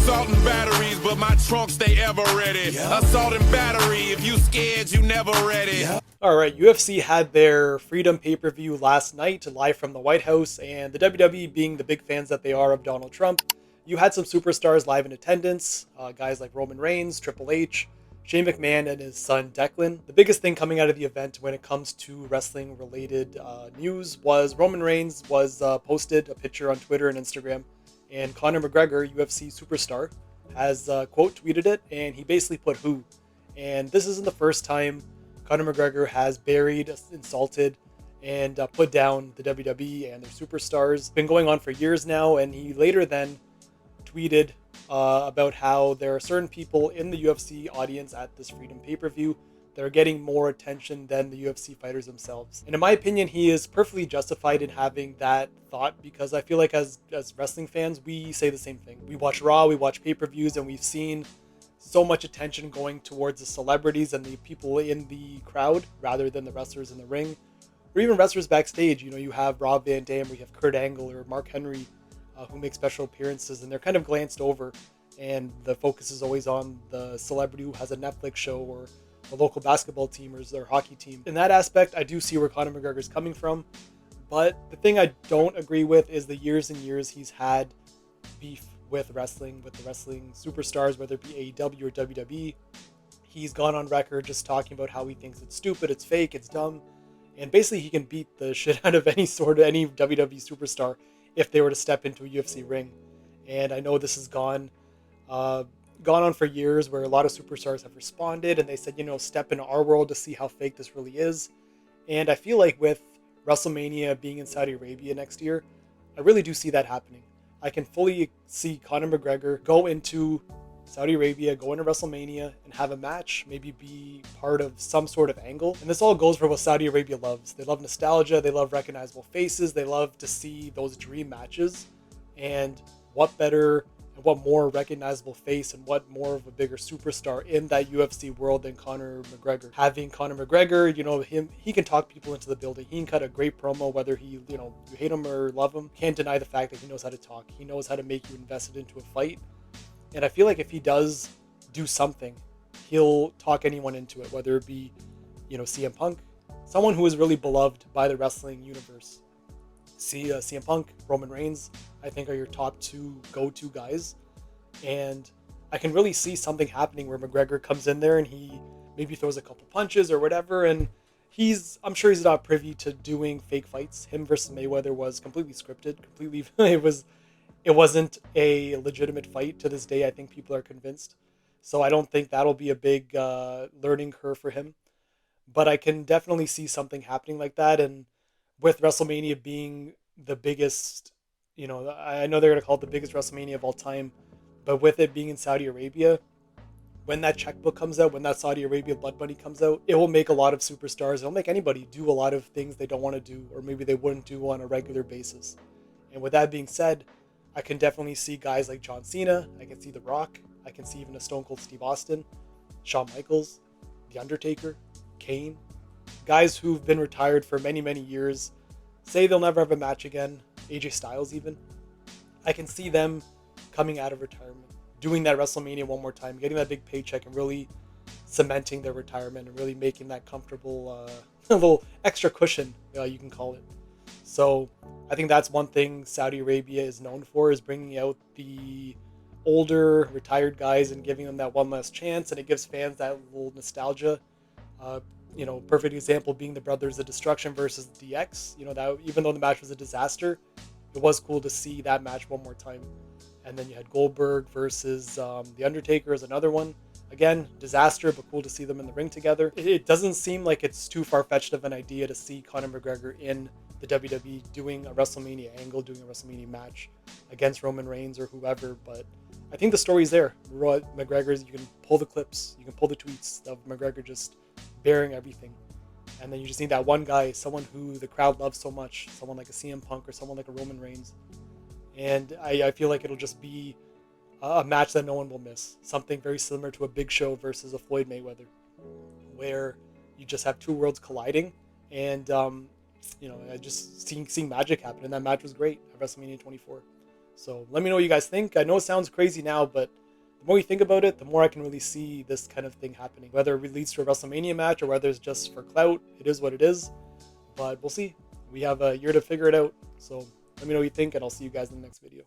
assault and batteries, but my trunk stay ever ready. Yep. Assault and battery, if you scared, you never ready. Yep. Alright, UFC had their Freedom pay-per-view last night, live from the White House, and the WWE, being the big fans that they are of Donald Trump, you had some superstars live in attendance, guys like Roman Reigns, Triple H, Shane McMahon, and his son Declan. The biggest thing coming out of the event when it comes to wrestling-related news was Roman Reigns was posted a picture on Twitter and Instagram, and Conor McGregor, UFC superstar, has quote tweeted it, and he basically put who. And this isn't the first time Conor McGregor has buried, insulted, and put down the WWE and their superstars. It's been going on for years now, and he later then tweeted about how there are certain people in the UFC audience at this Freedom pay-per-view that are getting more attention than the UFC fighters themselves. And in my opinion, he is perfectly justified in having that thought, because I feel like as wrestling fans, we say the same thing. We watch Raw, we watch pay-per-views, and we've seen so much attention going towards the celebrities and the people in the crowd rather than the wrestlers in the ring, or even wrestlers backstage. You know, you have Rob Van Dam, or you have Kurt Angle or Mark Henry, who make special appearances, and they're kind of glanced over, and the focus is always on the celebrity who has a Netflix show or a local basketball team or their hockey team. In that aspect, I do see where Conor McGregor is coming from, but the thing I don't agree with is the years and years he's had beef with wrestling, with the wrestling superstars, whether it be AEW or WWE. He's gone on record just talking about how he thinks it's stupid, it's fake, it's dumb, and basically he can beat the shit out of any WWE superstar if they were to step into a UFC ring. And I know this has gone on for years, where a lot of superstars have responded and they said, you know, step into our world to see how fake this really is. And I feel like with WrestleMania being in Saudi Arabia next year, I really do see that happening. I can fully see Conor McGregor go into Saudi Arabia, go into WrestleMania and have a match, maybe be part of some sort of angle. And this all goes for what Saudi Arabia loves. They love nostalgia, they love recognizable faces, they love to see those dream matches. And what better and what more recognizable face and what more of a bigger superstar in that UFC world than Conor McGregor. Having Conor McGregor, you know, he can talk people into the building. He can cut a great promo, whether you hate him or love him. Can't deny the fact that he knows how to talk. He knows how to make you invested into a fight. And I feel like if he does do something, he'll talk anyone into it, whether it be, CM Punk, someone who is really beloved by the wrestling universe. CM Punk, Roman Reigns, I think are your top two go-to guys. And I can really see something happening where McGregor comes in there and he maybe throws a couple punches or whatever. And I'm sure he's not privy to doing fake fights. Him versus Mayweather was completely scripted, it wasn't a legitimate fight to this day. I think people are convinced. So I don't think that'll be a big learning curve for him. But I can definitely see something happening like that. And with WrestleMania being the biggest, I know they're going to call it the biggest WrestleMania of all time, but with it being in Saudi Arabia, when that checkbook comes out, when that Saudi Arabia blood money comes out, it will make a lot of superstars, it'll make anybody do a lot of things they don't want to do, or maybe they wouldn't do on a regular basis. And with that being said, I can definitely see guys like John Cena, I can see The Rock, I can see even a Stone Cold Steve Austin, Shawn Michaels, The Undertaker, Kane, guys who've been retired for many, many years, say they'll never have a match again, AJ Styles even. I can see them coming out of retirement, doing that WrestleMania one more time, getting that big paycheck and really cementing their retirement and really making that comfortable, a little extra cushion, you can call it. So I think that's one thing Saudi Arabia is known for, is bringing out the older retired guys and giving them that one last chance, and it gives fans that little nostalgia. Perfect example being the Brothers of Destruction versus DX. That even though the match was a disaster, it was cool to see that match one more time. And then you had Goldberg versus The Undertaker as another one. Again, disaster, but cool to see them in the ring together. It doesn't seem like it's too far-fetched of an idea to see Conor McGregor in the WWE doing a WrestleMania angle, doing a WrestleMania match against Roman Reigns or whoever. But I think the story's there. McGregor's, you can pull the clips, you can pull the tweets of McGregor just bearing everything. And then you just need that one guy, someone who the crowd loves so much, someone like a CM Punk or someone like a Roman Reigns. And I feel like it'll just be a match that no one will miss. Something very similar to a Big Show versus a Floyd Mayweather, where you just have two worlds colliding. And, I just seeing magic happen. And that match was great at WrestleMania 24. So let me know what you guys think. I know it sounds crazy now, but the more you think about it, the more I can really see this kind of thing happening. Whether it leads to a WrestleMania match or whether it's just for clout, it is what it is. But we'll see. We have a year to figure it out. So let me know what you think, and I'll see you guys in the next video.